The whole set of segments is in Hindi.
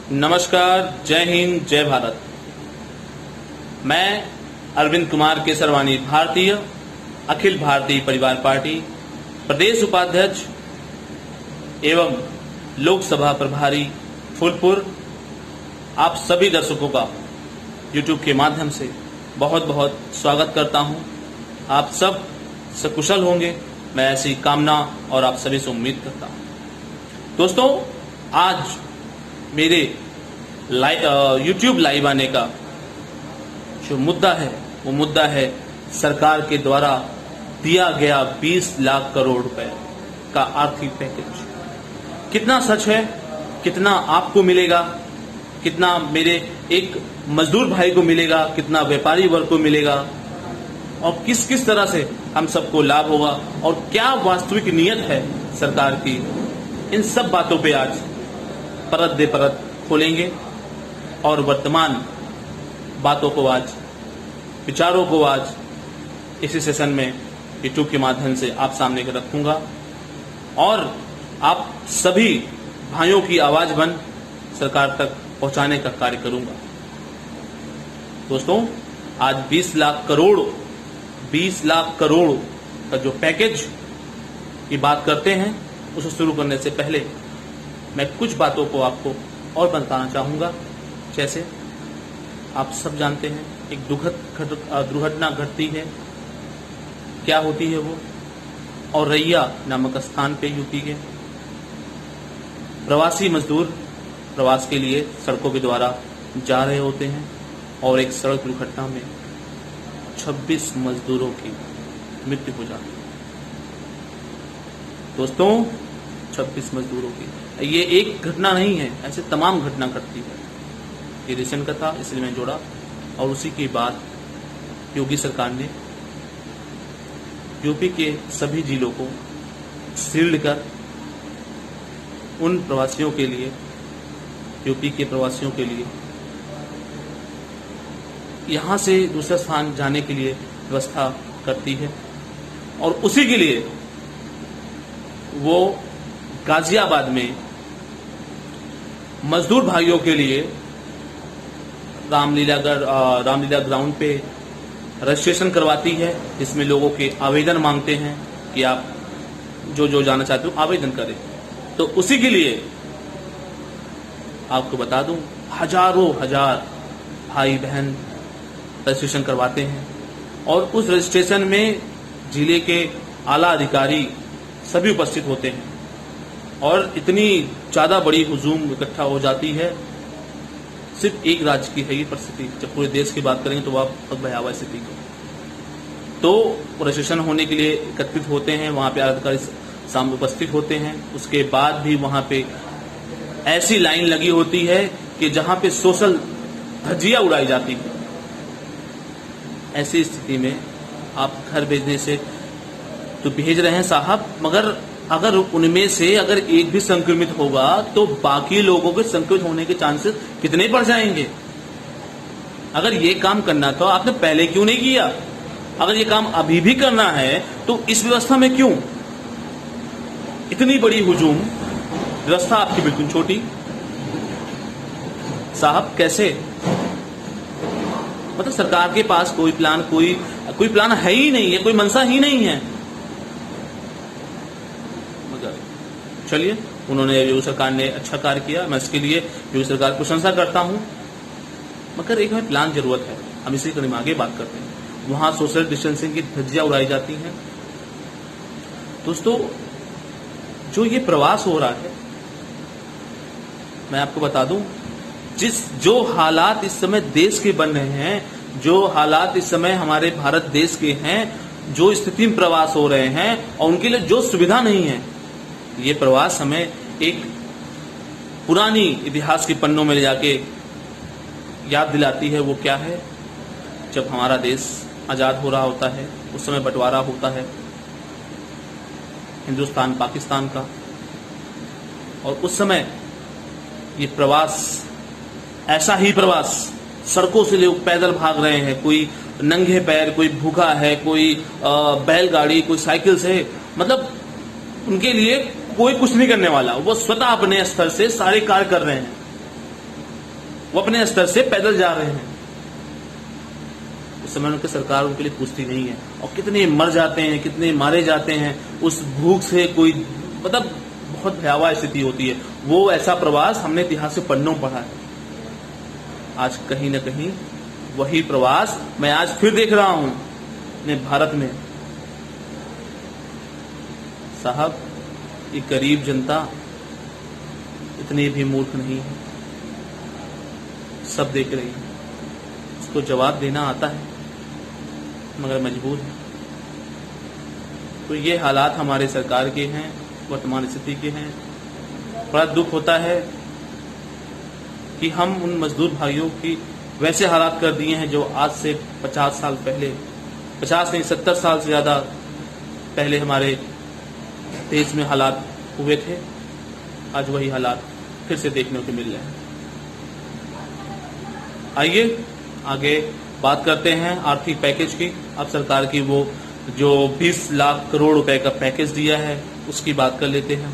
नमस्कार, जय हिंद, जय भारत। मैं अरविंद कुमार केसरवानी, भारतीय अखिल भारतीय परिवार पार्टी प्रदेश उपाध्यक्ष एवं लोकसभा प्रभारी फूलपुर, आप सभी दर्शकों का YouTube के माध्यम से बहुत बहुत स्वागत करता हूं। आप सब सकुशल होंगे, मैं ऐसी कामना और आप सभी से उम्मीद करता हूं। दोस्तों, आज मेरे YouTube लाइव आने का जो मुद्दा है वो मुद्दा है सरकार के द्वारा दिया गया 20 लाख करोड़ रुपए का आर्थिक पैकेज। कितना सच है, कितना आपको मिलेगा, कितना मेरे एक मजदूर भाई को मिलेगा, कितना व्यापारी वर्ग को मिलेगा और किस किस तरह से हम सबको लाभ होगा और क्या वास्तविक नियत है सरकार की, इन सब बातों पे आज परत दे परत खोलेंगे और वर्तमान बातों को आज, विचारों को आज इसी सेशन में YouTube के माध्यम से आप सामने रखूंगा और आप सभी भाइयों की आवाज बन सरकार तक पहुंचाने का कार्य करूंगा। दोस्तों, आज 20 लाख करोड़ का जो पैकेज की बात करते हैं, उसे शुरू करने से पहले मैं कुछ बातों को आपको और बताना चाहूंगा। जैसे आप सब जानते हैं, एक दुर्घटना घटती है। क्या होती है वो? औरैया नामक स्थान पे यूपी के प्रवासी मजदूर प्रवास के लिए सड़कों के द्वारा जा रहे होते हैं और एक सड़क दुर्घटना में 26 मजदूरों की मृत्यु हो जाती है। दोस्तों, 26 मजदूरों की, ये एक घटना नहीं है, ऐसे तमाम घटना घटती है। ये रिसेंट का था, इसलिए मैं जोड़ा। और उसी के बाद योगी सरकार ने यूपी के सभी जिलों को सील कर उन प्रवासियों के लिए, यूपी के प्रवासियों के लिए यहां से दूसरे स्थान जाने के लिए व्यवस्था करती है। और उसी के लिए वो गाजियाबाद में मजदूर भाइयों के लिए रामलीला ग्राउंड पे रजिस्ट्रेशन करवाती है, जिसमें लोगों के आवेदन मांगते हैं कि आप जो जाना चाहते हो आवेदन करें। तो उसी के लिए आपको बता दूं, हजारों भाई बहन रजिस्ट्रेशन करवाते हैं और उस रजिस्ट्रेशन में जिले के आला अधिकारी सभी उपस्थित होते हैं और इतनी ज्यादा बड़ी हुजूम इकट्ठा हो जाती है। सिर्फ एक राज्य की है ये परिस्थिति, जब पूरे देश की बात करेंगे तो वह बहुत भयावह स्थिति है। तो रजिस्ट्रेशन होने के लिए एकत्रित होते हैं, वहां पे अधिकारी सामने उपस्थित होते हैं। उसके बाद भी वहां पे ऐसी लाइन लगी होती है कि जहां पे सोशल धज्जियां उड़ाई जाती है। ऐसी स्थिति में आप घर भेजने से तो भेज रहे हैं साहब, मगर अगर उनमें से अगर एक भी संक्रमित होगा तो बाकी लोगों के संक्रमित होने के चांसेस कितने बढ़ जाएंगे। अगर ये काम करना तो आपने पहले क्यों नहीं किया? अगर ये काम अभी भी करना है तो इस व्यवस्था में क्यों? इतनी बड़ी हुजूम, व्यवस्था आपकी बिल्कुल छोटी। साहब कैसे? मतलब सरकार के पास कोई प्लान है ही नहीं है, कोई मनसा ही नहीं है। चलिए, उन्होंने योगी सरकार ने अच्छा कार्य किया, मैं इसके लिए योगी सरकार की प्रशंसा करता हूं, मगर एक हमें प्लान जरूरत है। हम इसी कड़ी में आगे बात करते हैं। वहां सोशल डिस्टेंसिंग की धज्जियां उड़ाई जाती हैं। दोस्तों, जो ये प्रवास हो रहा है, मैं आपको बता दूं, जो हालात इस समय देश के बन रहे हैं, जो हालात इस समय हमारे भारत देश के हैं, जो स्थिति में प्रवास हो रहे हैं और उनके लिए जो सुविधा नहीं है, ये प्रवास हमें एक पुरानी इतिहास के पन्नों में ले जाके याद दिलाती है। वो क्या है? जब हमारा देश आजाद हो रहा होता है, उस समय बंटवारा होता है हिंदुस्तान पाकिस्तान का, और उस समय ये प्रवास, ऐसा ही प्रवास, सड़कों से लोग पैदल भाग रहे हैं, कोई नंगे पैर, कोई भूखा है, कोई बैलगाड़ी, कोई साइकिल से, मतलब उनके लिए कोई कुछ नहीं करने वाला, वो स्वतः अपने स्तर से सारे कार्य कर रहे हैं। वो अपने स्तर से पैदल जा रहे हैं। उस समय उनकी सरकार उनके लिए पूछती नहीं है। और कितने मर जाते हैं, कितने मारे जाते हैं उस भूख से, कोई मतलब बहुत भयावह स्थिति होती है। वो ऐसा प्रवास हमने इतिहास से पन्नों पढ़ा है। आज कहीं न कहीं वही प्रवास मैं आज फिर देख रहा हूं अपने भारत में। साहब, ये गरीब जनता इतनी भी मूर्ख नहीं है, सब देख रही है, उसको जवाब देना आता है मगर मजबूर है। तो ये हालात हमारे सरकार के हैं, वर्तमान स्थिति के हैं। बड़ा दुख होता है कि हम उन मजदूर भाइयों की वैसे हालात कर दिए हैं जो आज से 50 साल पहले, 50 नहीं 70 साल से ज्यादा पहले हमारे देश में हालात हुए थे। आज वही हालात फिर से देखने को मिल रहे हैं। आइए आगे बात करते हैं आर्थिक पैकेज की। अब सरकार की वो जो 20 लाख करोड़ रुपए का पैकेज दिया है उसकी बात कर लेते हैं।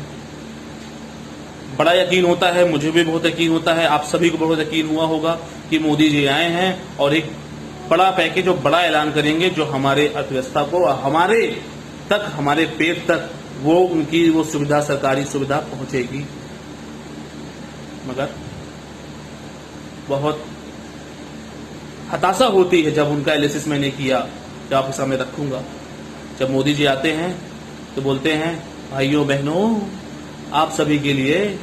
बड़ा यकीन होता है, मुझे भी बहुत यकीन होता है, आप सभी को बहुत यकीन हुआ होगा कि मोदी जी आए हैं और एक बड़ा पैकेज और बड़ा ऐलान करेंगे जो हमारे अर्थव्यवस्था को, हमारे तक, हमारे पेट तक वो उनकी वो सुविधा, सरकारी सुविधा पहुंचेगी। मगर बहुत हताशा होती है जब उनका एनालिसिस मैंने किया, जो आपके सामने रखूंगा। जब मोदी जी आते हैं तो बोलते हैं, भाइयों बहनों, आप सभी के लिए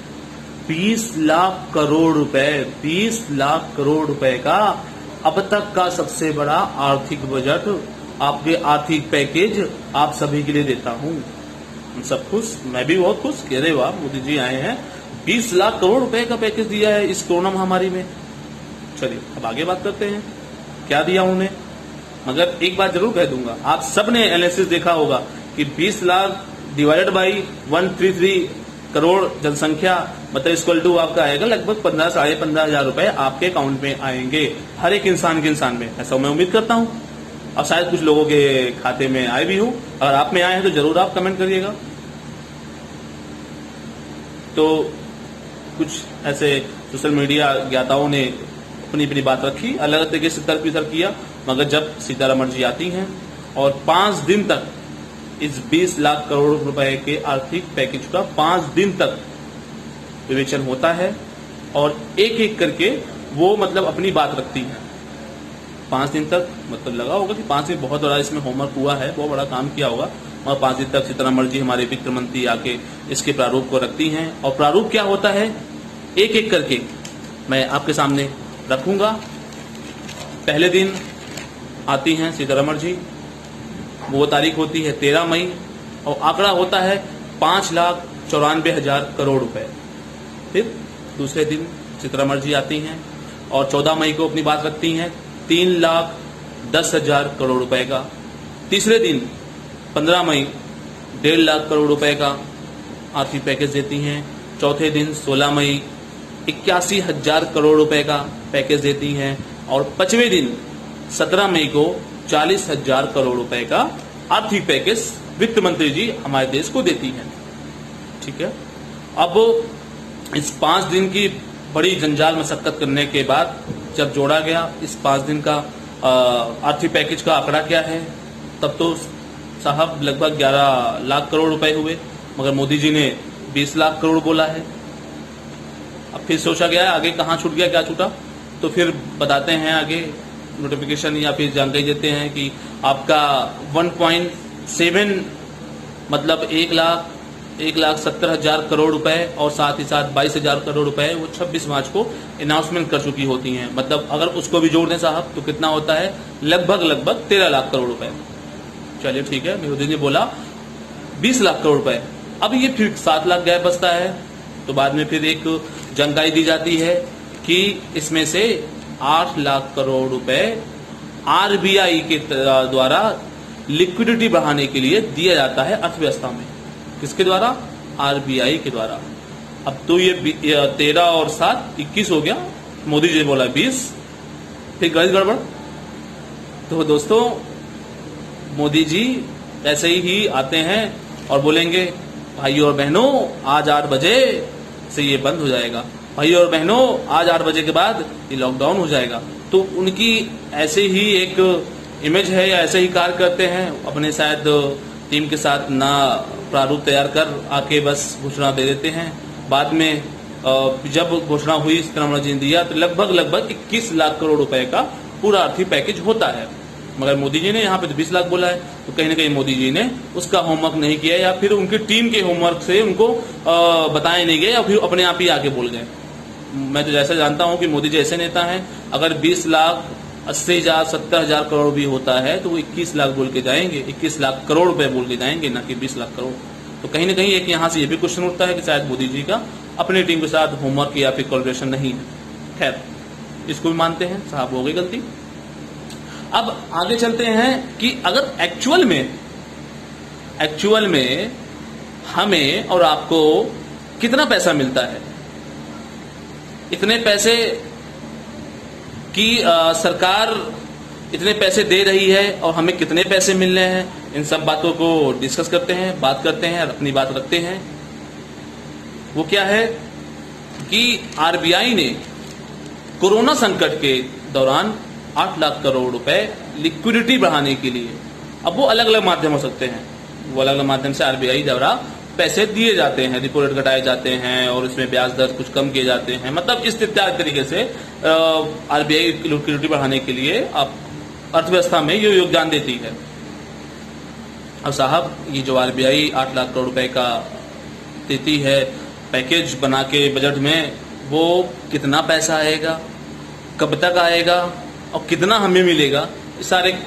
20 लाख करोड़ रुपए, 20 लाख करोड़ रुपए का अब तक का सबसे बड़ा आर्थिक बजट, आपके आर्थिक पैकेज आप सभी के लिए देता हूं। हम सब खुश, मैं भी बहुत खुश, कह रहे वाह मोदी जी आए हैं, 20 लाख करोड़ रुपए का पैकेज दिया है इस कोरोना महामारी में। चलिए अब आगे बात करते हैं क्या दिया उन्होंने। मगर एक बात जरूर कह दूंगा, आप सब ने एनालिसिस देखा होगा कि 20 लाख डिवाइडेड बाई 133 करोड़ जनसंख्या, मतलब इक्वल टू आपका आएगा लगभग 15 साढ़े 15 हजार रुपए आपके अकाउंट में आएंगे, हर एक इंसान के इंसान में। ऐसा मैं उम्मीद करता हूं और शायद कुछ लोगों के खाते में आए भी हो। अगर आप में आए हैं तो जरूर आप कमेंट करिएगा। तो कुछ ऐसे सोशल मीडिया ज्ञाताओं ने अपनी अपनी बात रखी, अलग तरीके से तर्क वितर्क किया। मगर जब सीतारमण जी आती हैं और 5 दिन तक इस 20 लाख करोड़ रुपए के आर्थिक पैकेज का 5 दिन तक विवेचन होता है और एक एक करके वो मतलब अपनी बात रखती है। 5 दिन तक मतलब लगा होगा कि 5 दिन बहुत बड़ा इसमें होमवर्क हुआ है, बहुत बड़ा काम किया होगा। और 5 दिन तक सीतारमण जी हमारे वित्त मंत्री आके इसके प्रारूप को रखती हैं। और प्रारूप क्या होता है एक एक करके मैं आपके सामने रखूंगा। पहले दिन आती हैं सीतारमण जी, वो तारीख होती है 13 मई और आंकड़ा होता है 5,94,000 करोड़ रुपए। फिर दूसरे दिन सीतारमण जी आती हैं और 14 मई को अपनी बात रखती हैं 3,10,000 करोड़ रुपए का। तीसरे दिन 15 मई 1.5 लाख करोड़ रुपए का आर्थिक पैकेज देती हैं। चौथे दिन 16 मई 81,000 करोड़ रुपए का पैकेज देती हैं और 5वें दिन 17 मई को 40,000 करोड़ रुपए का आर्थिक पैकेज वित्त मंत्री जी हमारे देश को देती हैं। ठीक है, अब इस 5 दिन की बड़ी जंजाल मशक्कत करने के बाद जब जोड़ा गया इस 5 दिन का आर्थिक पैकेज का आंकड़ा क्या है, तब तो साहब लगभग 11 लाख करोड़ रुपए हुए। मगर मोदी जी ने 20 लाख करोड़ बोला है। अब फिर सोचा गया आगे कहाँ छूट गया, क्या छूटा, तो फिर बताते हैं आगे नोटिफिकेशन या फिर जानकारी देते हैं कि आपका 1.7 मतलब 1,70,000 करोड़ रुपए और साथ ही साथ 22,000 करोड़ रुपए वो 26 मार्च को अनाउंसमेंट कर चुकी होती हैं। मतलब अगर उसको भी जोड़ दें साहब तो कितना होता है, लगभग 13 लाख करोड़ रुपए। चलिए ठीक है, मोदी ने बोला 20 लाख करोड़ रुपए। अब ये फिर 7 लाख गैप बचता है। तो बाद में फिर एक जानकारी दी जाती है कि इसमें से 8 लाख करोड़ रुपए आरबीआई के द्वारा लिक्विडिटी बढ़ाने के लिए दिया जाता है अर्थव्यवस्था में। किसके द्वारा? आरबीआई के द्वारा। अब तो ये 13 और 7 21 हो गया, मोदी जी ने बोला 20, फिर गड़बड़। तो दोस्तों मोदी जी ऐसे ही आते हैं और बोलेंगे भाइयों और बहनों आज 8 बजे से ये बंद हो जाएगा। भाई और बहनों, आज 8 बजे के बाद ये लॉकडाउन हो जाएगा। तो उनकी ऐसे ही एक इमेज है या ऐसे ही कार्य करते हैं, अपने शायद टीम के साथ ना प्रारूप तैयार कर आके बस घोषणा दे देते हैं। बाद में जब घोषणा हुई, टेक्नोलॉजी ने दिया, तो लगभग 21 लाख करोड़ रुपए का पूरा आर्थिक पैकेज होता है। मगर मोदी जी ने यहाँ पे तो 20 लाख बोला है, तो कहीं ना कहीं मोदी जी ने उसका होमवर्क नहीं किया, या फिर उनकी टीम के होमवर्क से उनको बताया नहीं गया, या फिर अपने आप ही आगे बोल गए। मैं तो जैसा जानता हूं कि मोदी जी ऐसे नेता हैं, अगर 20 लाख 80,000 70,000 करोड़ भी होता है तो वो 21 लाख बोल के जाएंगे, 21 लाख करोड़ रुपए बोल के जाएंगे, ना कि 20 लाख करोड़। तो कहीं ना कहीं एक यहाँ से ये भी क्वेश्चन उठता है कि शायद मोदी जी का अपनी टीम के साथ होमवर्क या फिर कोलैबोरेशन नहीं है। खैर, इसको भी मानते हैं, साहब हो गई गलती। अब आगे चलते हैं कि अगर एक्चुअल में हमें और आपको कितना पैसा मिलता है, इतने पैसे की सरकार इतने पैसे दे रही है और हमें कितने पैसे मिल रहे हैं, इन सब बातों को डिस्कस करते हैं, बात करते हैं, अपनी बात रखते हैं। वो क्या है कि आरबीआई ने कोरोना संकट के दौरान 8 लाख करोड़ रुपए लिक्विडिटी बढ़ाने के लिए, अब वो अलग अलग माध्यम हो सकते हैं, वो अलग अलग माध्यम से आरबीआई द्वारा पैसे दिए जाते हैं, रिपो रेट घटाए जाते हैं और उसमें ब्याज दर कुछ कम किए जाते हैं, मतलब इस इत्यादि तरीके से आरबीआई लिक्विडिटी बढ़ाने के लिए अर्थव्यवस्था में ये योगदान देती है। अब साहब, ये जो आरबीआई 8 लाख करोड़ रुपए का देती है पैकेज बना के बजट में, वो कितना पैसा आएगा, कब तक आएगा और कितना हमें मिलेगा, इस सारे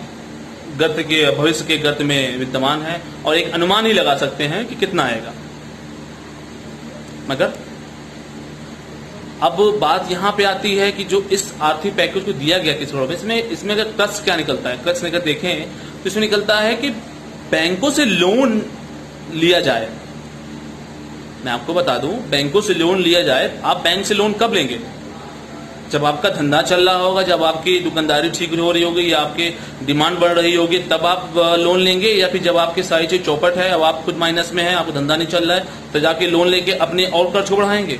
गर्त के भविष्य के गर्त में विद्यमान है और एक अनुमान ही लगा सकते हैं कि कितना आएगा। मगर अब बात यहां पे आती है कि जो इस आर्थिक पैकेज को दिया गया किस रूप में, इसमें अगर क्रक्स क्या निकलता है, क्रक्स अगर देखें तो इसमें निकलता है कि बैंकों से लोन लिया जाए। मैं आपको बता दूं, बैंकों से लोन लिया जाए। आप बैंक से लोन कब लेंगे? जब आपका धंधा चल रहा होगा, जब आपकी दुकानदारी ठीक हो रही होगी या आपकी डिमांड बढ़ रही होगी, तब आप लोन लेंगे, या फिर जब आपकी सारी चीज चौपट है, अब आप खुद माइनस में है, आपका धंधा नहीं चल रहा है, तो जाके लोन लेके अपने और कर्ज को बढ़ाएंगे।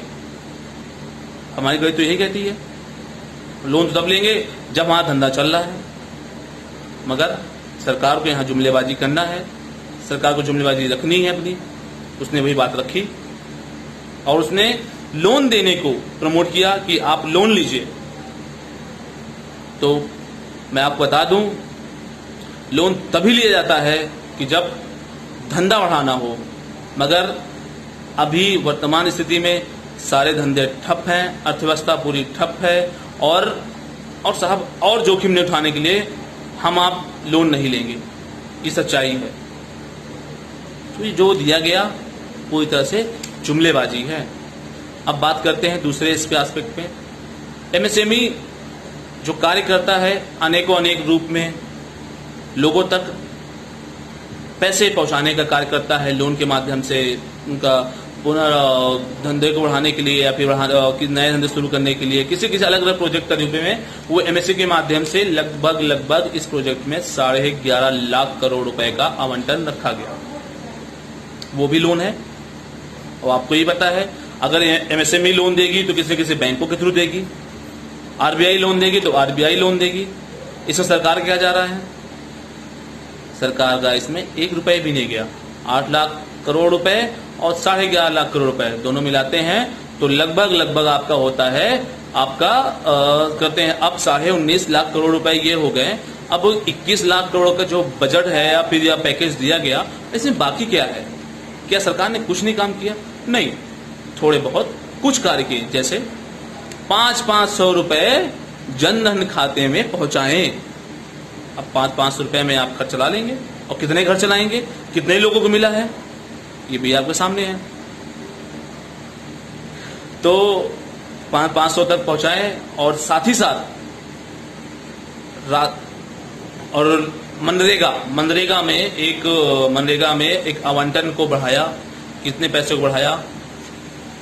हमारी गणित तो यही कहती है, लोन तब लेंगे जब वहां धंधा चल रहा है। मगर सरकार को यहाँ जुमलेबाजी करना है, सरकार को जुमलेबाजी रखनी है अपनी, उसने वही बात रखी और उसने लोन देने को प्रमोट किया कि आप लोन लीजिए। तो मैं आपको बता दूं, लोन तभी लिया जाता है कि जब धंधा बढ़ाना हो, मगर अभी वर्तमान स्थिति में सारे धंधे ठप हैं, अर्थव्यवस्था पूरी ठप है और साहब और जोखिम नहीं उठाने के लिए हम आप लोन नहीं लेंगे, ये सच्चाई है। तो ये जो दिया गया पूरी तरह से जुमलेबाजी है। अब बात करते हैं दूसरे इसके एस्पेक्ट पे। एमएसएमई जो कार्य करता है अनेकों अनेक रूप में लोगों तक पैसे पहुंचाने का कार्य करता है, लोन के माध्यम से उनका पुनः धंधे को बढ़ाने के लिए या फिर नए धंधे शुरू करने के लिए किसी अलग अलग प्रोजेक्ट के रूप में वो एमएसएमई के माध्यम से लगभग इस प्रोजेक्ट में 11.5 लाख करोड़ रुपए का आवंटन रखा गया। वो भी लोन है और आपको ये पता है, अगर एमएसएमई लोन देगी तो किसी बैंकों के थ्रू देगी, आरबीआई लोन देगी तो आरबीआई लोन देगी। इसमें सरकार क्या जा रहा है? सरकार का इसमें 1 रुपए भी नहीं गया। 8 लाख करोड़ रुपए और 11.5 लाख करोड़ रुपए दोनों मिलाते हैं तो लगभग आपका होता है, आपका करते हैं अब 19.5 लाख करोड़ रुपए ये हो गए। अब 21 लाख करोड़ का जो बजट है या फिर या पैकेज दिया गया, इसमें बाकी क्या है? क्या सरकार ने कुछ नहीं काम किया? नहीं, थोड़े बहुत कुछ कार्य किए, जैसे 500 रुपए जनधन खाते में पहुंचाएं। अब 500 रुपए में आप घर चला लेंगे और कितने घर चलाएंगे, कितने लोगों को मिला है, ये भी आपके सामने है। तो 500 तक पहुंचाएं और साथ ही साथ और मनरेगा में एक आवंटन को बढ़ाया। कितने पैसे को बढ़ाया?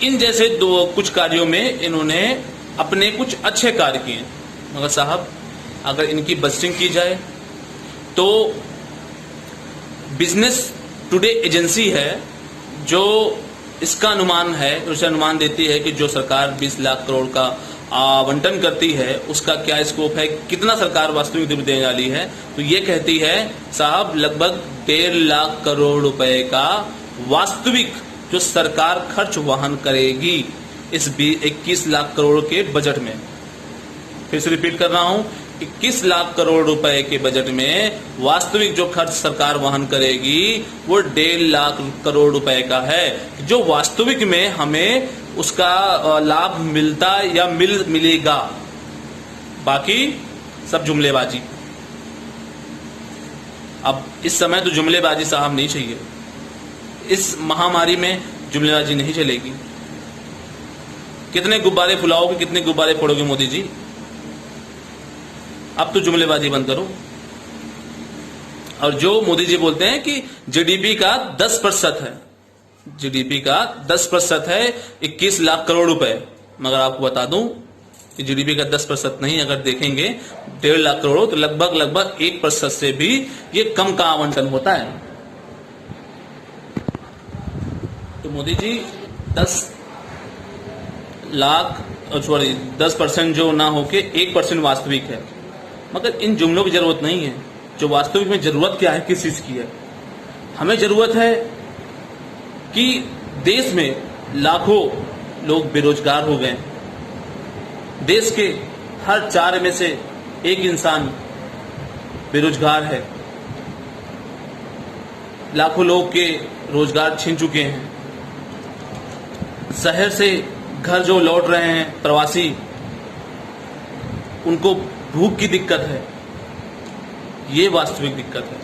इन जैसे कुछ कार्यों में इन्होंने अपने कुछ अच्छे कार्य किए। मगर साहब, अगर इनकी बस्टिंग की जाए तो बिजनेस टुडे एजेंसी है जो इसका अनुमान है, उसे अनुमान देती है कि जो सरकार 20 लाख करोड़ का आवंटन करती है उसका क्या स्कोप है, कितना सरकार वास्तविक देने वाली है। तो ये कहती है साहब लगभग 1.5 लाख करोड़ रुपए का वास्तविक जो सरकार खर्च वहन करेगी इस 21 लाख करोड़ के बजट में। फिर से रिपीट कर रहा हूं, 21 लाख करोड़ रुपए के बजट में वास्तविक जो खर्च सरकार वहन करेगी वो 1.5 लाख करोड़ रुपए का है, जो वास्तविक में हमें उसका लाभ मिलता या मिलेगा। बाकी सब जुमलेबाजी। अब इस समय तो जुमलेबाजी साहब नहीं चाहिए, इस महामारी में जुमलेबाजी नहीं चलेगी। कितने गुब्बारे फुलाओगे, कितने गुब्बारे फोड़ोगे मोदी जी? अब तो जुमलेबाजी बंद करो। और जो मोदी जी बोलते हैं कि जीडीपी का 10% है, जीडीपी का 10% है 21 लाख करोड़ रुपए, मगर आपको बता दूं कि जीडीपी का 10% नहीं, अगर देखेंगे 1.5 लाख करोड़ तो लगभग 1% से भी ये कम का आवंटन होता है। तो मोदी जी 10% जो ना होके 1% वास्तविक है, मगर इन जुमलों की जरूरत नहीं है। जो वास्तविक में जरूरत क्या है, किस चीज की है? हमें जरूरत है कि देश में लाखों लोग बेरोजगार हो गए, देश के हर 4 में से 1 इंसान बेरोजगार है, लाखों लोग के रोजगार छीन चुके हैं, शहर से घर जो लौट रहे हैं प्रवासी, उनको भूख की दिक्कत है। ये वास्तविक दिक्कत है,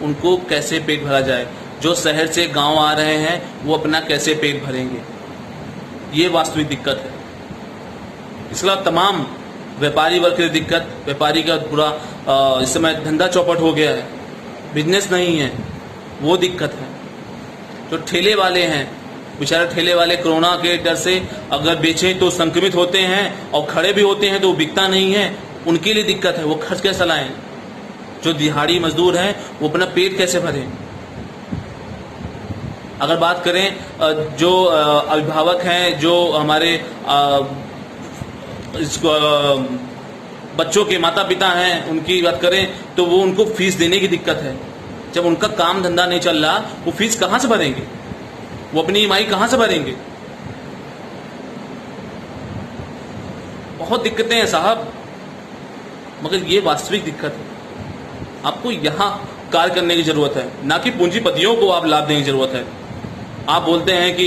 उनको कैसे पेट भरा जाए। जो शहर से गांव आ रहे हैं वो अपना कैसे पेट भरेंगे, ये वास्तविक दिक्कत है। इसके अलावा तमाम व्यापारी वर्ग की दिक्कत, व्यापारी का पूरा इस समय धंधा चौपट हो गया है, बिजनेस नहीं है, वो दिक्कत है। जो ठेले वाले हैं, बेचारे ठेले वाले कोरोना के डर से अगर बेचें तो संक्रमित होते हैं और खड़े भी होते हैं तो बिकता नहीं है, उनके लिए दिक्कत है। वो खर्च कैसे लाएं? जो दिहाड़ी मजदूर हैं वो अपना पेट कैसे भरें? अगर बात करें जो अभिभावक हैं, जो हमारे बच्चों के माता पिता हैं, उनकी बात करें तो वो उनको फीस देने की दिक्कत है। जब उनका काम धंधा नहीं चल रहा, वो फीस कहां से भरेंगे? वो अपनी ईएमआई कहां से भरेंगे? बहुत दिक्कतें हैं साहब, मगर ये वास्तविक दिक्कत है। आपको यहां कार्य करने की जरूरत है, ना कि पूंजीपतियों को आप लाभ देने की जरूरत है। आप बोलते हैं कि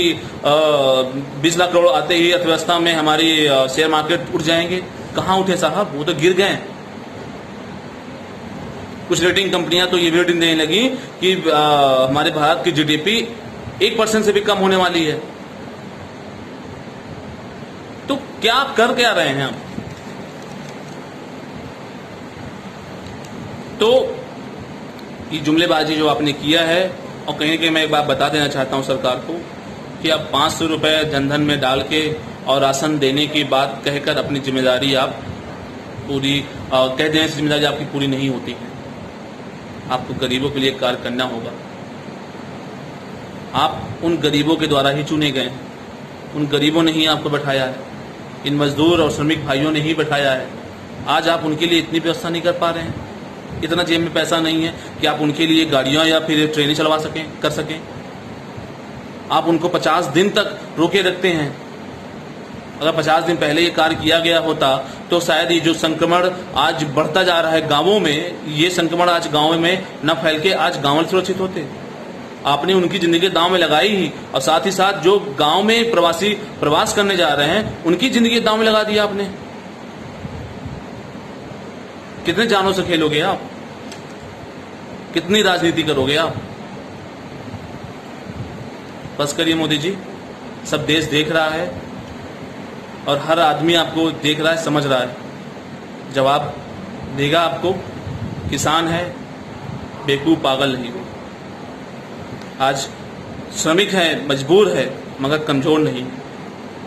20 लाख करोड़ आते ही अर्थव्यवस्था में हमारी शेयर मार्केट उठ जाएंगे। कहां उठे साहब? वो तो गिर गए। कुछ रेटिंग कंपनियां तो ये भी रेटिंग देने लगी कि हमारे भारत की जीडीपी 1% से भी कम होने वाली है। तो क्या कर क्या रहे हैं हम? तो ये जुमलेबाजी जो आपने किया है, और कहीं ना कहीं मैं एक बात बता देना चाहता हूं सरकार को कि आप 500 रुपए जनधन में डाल के और राशन देने की बात कहकर अपनी जिम्मेदारी आप पूरी कह देने से जिम्मेदारी आपकी पूरी नहीं होती है। आपको गरीबों के लिए कार्य करना होगा। आप उन गरीबों के द्वारा ही चुने गए हैं, उन गरीबों ने ही आपको बैठाया है, इन मजदूर और श्रमिक भाइयों ने ही बैठाया है। आज आप उनके लिए इतनी व्यवस्था नहीं कर पा रहे हैं, इतना जेब में पैसा नहीं है कि आप उनके लिए गाड़ियां या फिर ट्रेनें चलवा कर सकें। आप उनको 50 दिन तक रोके रखते हैं। अगर 50 दिन पहले ये कार्य किया गया होता तो शायद ये जो संक्रमण आज बढ़ता जा रहा है गांवों में, ये संक्रमण आज गांवों में न फैल के आज गांव सुरक्षित होते। आपने उनकी जिंदगी दांव में लगाई ही, और साथ ही साथ जो गांव में प्रवासी प्रवास करने जा रहे हैं उनकी जिंदगी दांव में लगा दिया आपने। कितने जानों से खेलोगे आप? कितनी राजनीति करोगे आप? बस करिए मोदी जी, सब देश देख रहा है और हर आदमी आपको देख रहा है, समझ रहा है, जवाब देगा आपको। किसान है, बेवकूफ पागल नहीं हो। आज श्रमिक है, मजबूर है, मगर कमजोर नहीं।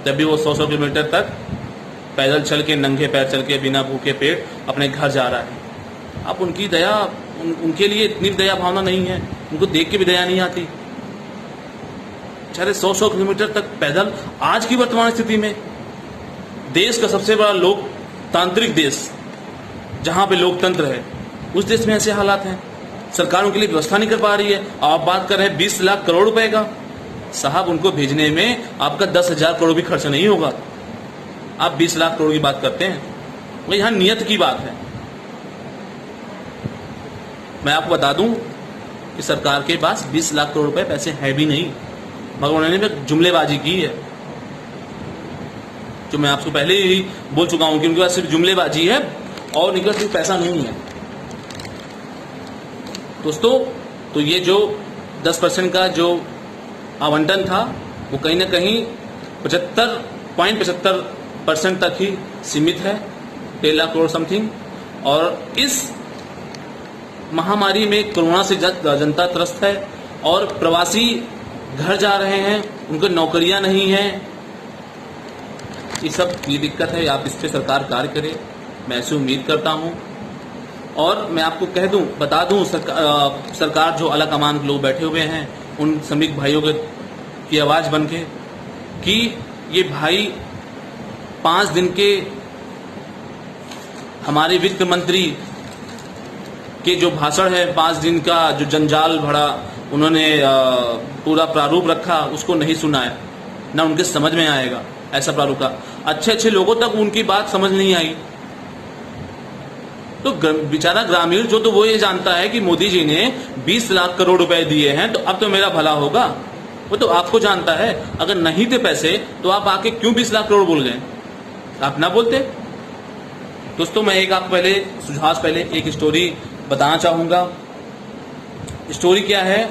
तब भी वो 100-100 किलोमीटर तक पैदल चल के, नंगे पैर चल के, बिना भूखे पेट अपने घर जा रहा है। आप उनकी दया, उनके लिए इतनी दया भावना नहीं है, उनको देख के भी दया नहीं आती। बेचारे 100-100 किलोमीटर तक पैदल। आज की वर्तमान स्थिति में देश का सबसे बड़ा लोकतांत्रिक देश जहां पे लोकतंत्र है, उस देश में ऐसे हालात हैं, सरकार उनके लिए व्यवस्था नहीं कर पा रही है। आप बात कर रहे हैं 20 लाख करोड़ रुपए का, साहब उनको भेजने में आपका 10,000 करोड़ भी खर्च नहीं होगा, आप 20 लाख करोड़ की बात करते हैं। वो यहां नियत की बात है। मैं आपको बता दूं कि सरकार के पास 20 लाख करोड़ रुपए पैसे है भी नहीं, मगर उन्होंने जुमलेबाजी की है। जो मैं आपको पहले ही बोल चुका हूं कि उनके पास सिर्फ जुमलेबाजी है और उनके पास सिर्फ पैसा नहीं है। दोस्तों, तो ये जो 10% का जो आवंटन था वो कहीं ना कहीं 75.75% तक ही सीमित है, 1.5 लाख करोड़ समथिंग। और इस महामारी में कोरोना से जनता त्रस्त है और प्रवासी घर जा रहे हैं, उनको नौकरियां नहीं हैं। ये सब ये दिक्कत है, आप इस पे सरकार कार्य करे, मैं ऐसी उम्मीद करता हूं। और मैं आपको कह दूं, बता दूं, सरकार जो आला कमान के लोग बैठे हुए हैं उन श्रमिक भाइयों की आवाज बन के कि ये भाई 5 दिन के हमारे वित्त मंत्री के जो भाषण है, 5 दिन का जो जंजाल भरा उन्होंने पूरा प्रारूप रखा, उसको नहीं सुना है, ना उनके समझ में आएगा ऐसा प्रारूप का। अच्छे लोगों तक उनकी बात समझ नहीं आई। तो बेचारा ग्रामीण जो, तो वो ये जानता है कि मोदी जी ने 20 लाख करोड़ रुपए दिए हैं तो अब तो मेरा भला होगा, वो तो आपको जानता है। अगर नहीं थे पैसे तो आप आके क्यों 20 लाख करोड़ बोल गए, आप ना बोलते। दोस्तों, मैं एक आपको पहले एक स्टोरी बताना चाहूंगा। स्टोरी क्या है,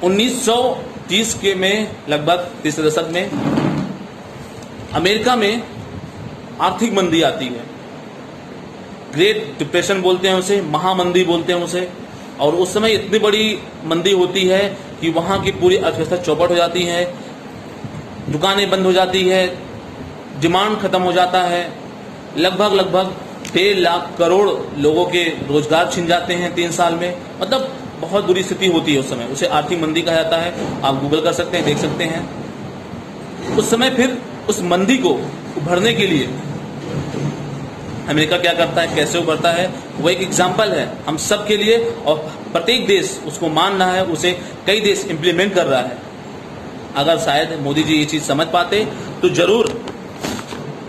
1930 के में, लगभग 30 दशक में अमेरिका में आर्थिक मंदी आती है। ग्रेट डिप्रेशन बोलते हैं उसे, महामंदी बोलते हैं उसे। और उस समय इतनी बड़ी मंदी होती है कि वहां की पूरी अर्थव्यवस्था चौपट हो जाती है, दुकानें बंद हो जाती है, डिमांड खत्म हो जाता है। लगभग 1.5 लाख करोड़ लोगों के रोजगार छिन जाते हैं 3 साल में। मतलब बहुत बुरी स्थिति होती है उस समय, उसे आर्थिक मंदी कहा जाता है। आप गूगल कर सकते हैं, देख सकते हैं। उस समय फिर उस मंदी को उभरने के लिए अमेरिका क्या करता है, कैसे उभरता है, वो एक एग्जाम्पल है हम सब के लिए। और प्रत्येक देश उसको मान रहा है, उसे कई देश इंप्लीमेंट कर रहा है। अगर शायद मोदी जी ये चीज समझ पाते तो जरूर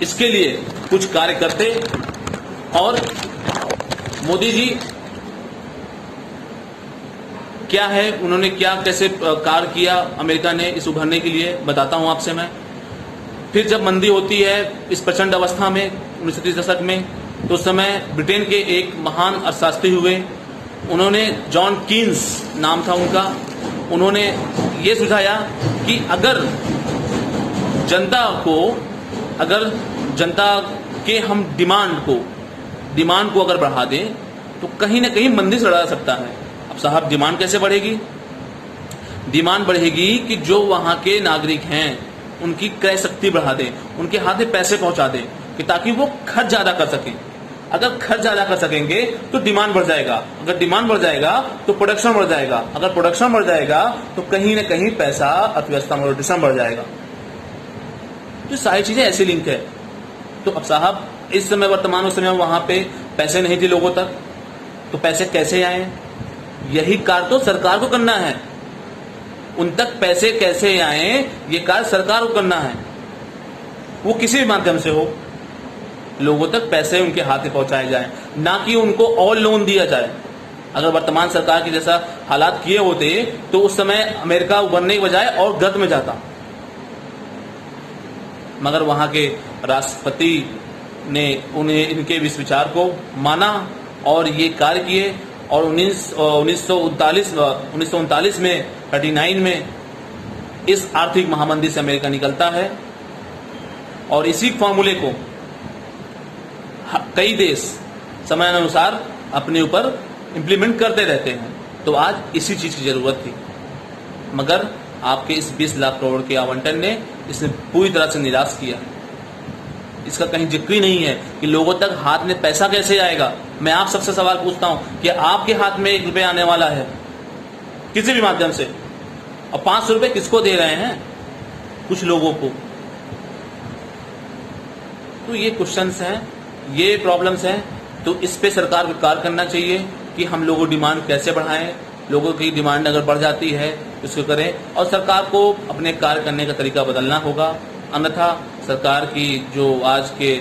इसके लिए कुछ कार्य करते। और मोदी जी क्या है, उन्होंने क्या कैसे कार्य किया अमेरिका ने इस उभरने के लिए, बताता हूं आपसे मैं। फिर जब मंदी होती है इस प्रचंड अवस्था में 1930 दशक में, तो उस समय ब्रिटेन के एक महान अर्थशास्त्री हुए, उन्होंने जॉन कीन्स नाम था उनका। उन्होंने ये सुझाया कि अगर जनता के हम डिमांड को अगर बढ़ा दें तो कहीं ना कहीं मंदी से लड़ा जा सकता है। अब साहब, डिमांड कैसे बढ़ेगी? डिमांड बढ़ेगी कि जो वहां के नागरिक हैं उनकी क्रय शक्ति बढ़ा दें, उनके हाथ में पैसे पहुंचा दें, कि ताकि वो खर्च ज्यादा कर सकें। अगर खर्च ज्यादा कर सकेंगे तो डिमांड बढ़ जाएगा, अगर डिमांड बढ़ जाएगा तो प्रोडक्शन बढ़ जाएगा, अगर प्रोडक्शन बढ़ जाएगा तो कहीं ना कहीं पैसा अर्थव्यवस्था में रोटेशन बढ़ जाएगा। तो सारी चीजें ऐसी लिंक है। तो अब साहब, इस समय वर्तमान उस समय वहां पे पैसे नहीं थे लोगों तक, तो पैसे कैसे आए? यही कार्य तो सरकार को करना है। उन तक पैसे कैसे आए, ये कार्य सरकार को करना है। वो किसी भी माध्यम से हो, लोगों तक पैसे उनके हाथ में पहुंचाए जाए, ना कि उनको और लोन दिया जाए। अगर वर्तमान सरकार की जैसा हालात किए होते तो उस समय अमेरिका उभरने के बजाय और गर्त में जाता। मगर वहां के राष्ट्रपति ने उन्हें इनके इस विचार को माना और ये कार्य किए। और 1939 में 39 में इस आर्थिक महामंदी से अमेरिका निकलता है। और इसी फॉर्मूले को कई देश समयानुसार अपने ऊपर इंप्लीमेंट करते रहते हैं। तो आज इसी चीज की जरूरत थी, मगर आपके इस 20 लाख करोड़ के आवंटन ने इसने पूरी तरह से निराश किया। इसका कहीं जिक्र ही नहीं है कि लोगों तक हाथ में पैसा कैसे आएगा। मैं आप सबसे सवाल पूछता हूं कि आपके हाथ में 1 रुपया आने वाला है किसी भी माध्यम से, और 500 रुपए किसको दे रहे हैं? कुछ लोगों को। तो ये क्वेश्चंस हैं, ये प्रॉब्लम्स हैं। तो इस पे सरकार को कार्य करना चाहिए कि हम लोगों की डिमांड कैसे बढ़ाएं। लोगों की डिमांड अगर बढ़ जाती है तो इसको करें, और सरकार को अपने कार्य करने का तरीका बदलना होगा। अन्यथा सरकार की जो आज के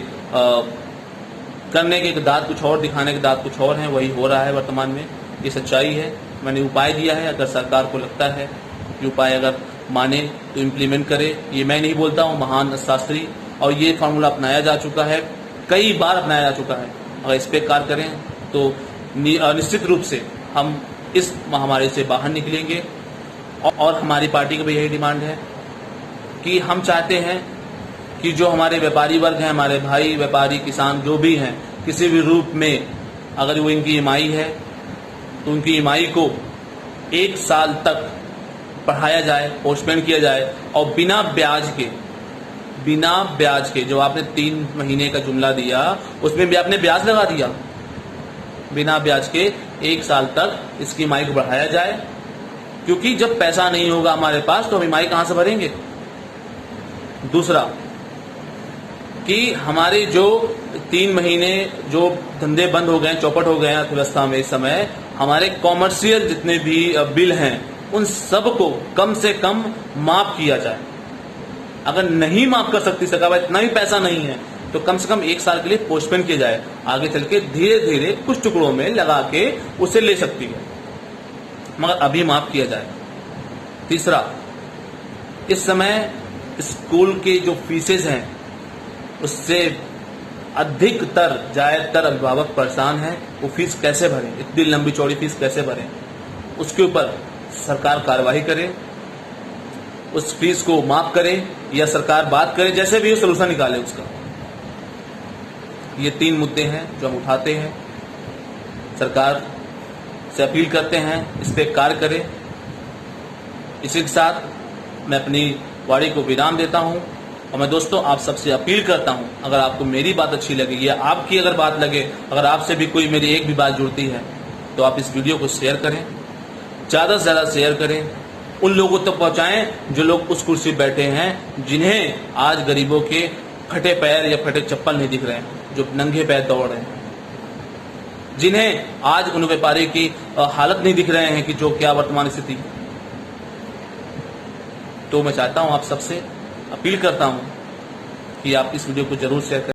करने के दांत कुछ और, दिखाने के दांत कुछ और हैं, वही हो रहा है वर्तमान में। ये सच्चाई है। मैंने उपाय दिया है, अगर सरकार को लगता है कि उपाय अगर माने तो इम्प्लीमेंट करे। ये मैं नहीं बोलता हूँ, महान अर्थशास्त्री, और ये फार्मूला अपनाया जा चुका है, कई बार अपनाया जा चुका है। अगर इस पे कार्य करें तो निश्चित रूप से हम इस महामारी से बाहर निकलेंगे। और हमारी पार्टी की भी यही डिमांड है कि हम चाहते हैं कि जो हमारे व्यापारी वर्ग हैं, हमारे भाई व्यापारी किसान जो भी हैं, किसी भी रूप में अगर वो इनकी ईएमआई है तो उनकी ईएमआई को 1 साल तक बढ़ाया जाए, पोस्टपोन किया जाए, और बिना ब्याज के जो आपने 3 महीने का जुमला दिया उसमें भी आपने ब्याज लगा दिया। बिना ब्याज के 1 साल तक इसकी ईएमआई को बढ़ाया जाए, क्योंकि जब पैसा नहीं होगा हमारे पास तो हम ईएमआई कहां से भरेंगे। दूसरा कि हमारे जो 3 महीने जो धंधे बंद हो गए, चौपट हो गए हैं अर्थव्यवस्था में, इस समय हमारे कॉमर्शियल जितने भी बिल हैं उन सब को कम से कम माफ किया जाए। अगर नहीं माफ कर सकती सरकार, इतना भी पैसा नहीं है, तो कम से कम 1 साल के लिए पोस्टपोन किया जाए। आगे चल के धीरे धीरे कुछ टुकड़ों में लगा के उसे ले सकती है, मगर अभी माफ किया जाए। तीसरा, इस समय स्कूल के जो फीसेज हैं उससे अधिकतर ज्यादातर अभिभावक परेशान हैं। वो फीस कैसे भरें, इतनी लंबी चौड़ी फीस कैसे भरें, उसके ऊपर सरकार कार्रवाई करे, उस फीस को माफ करे, या सरकार बात करे, जैसे भी सोल्यूशन निकाले उसका। ये 3 मुद्दे हैं जो हम उठाते हैं, सरकार से अपील करते हैं इस पे कार्य करे। इसी के साथ मैं अपनी वाणी को विराम देता हूं, और मैं दोस्तों आप सबसे अपील करता हूं, अगर आपको मेरी बात अच्छी लगी या आपकी अगर बात लगे, अगर आपसे भी कोई मेरी एक भी बात जुड़ती है, तो आप इस वीडियो को शेयर करें, ज्यादा से ज्यादा शेयर करें, उन लोगों तक पहुंचाएं जो लोग उस कुर्सी पर बैठे हैं, जिन्हें आज गरीबों के फटे पैर या फटे चप्पल नहीं दिख रहे हैं, जो नंगे पैर दौड़ रहे हैं, जिन्हें आज उन व्यापारी की हालत नहीं दिख रहे हैं कि जो क्या वर्तमान स्थिति। तो मैं चाहता हूं, आप सबसे अपील करता हूं कि आप इस वीडियो को जरूर शेयर करें।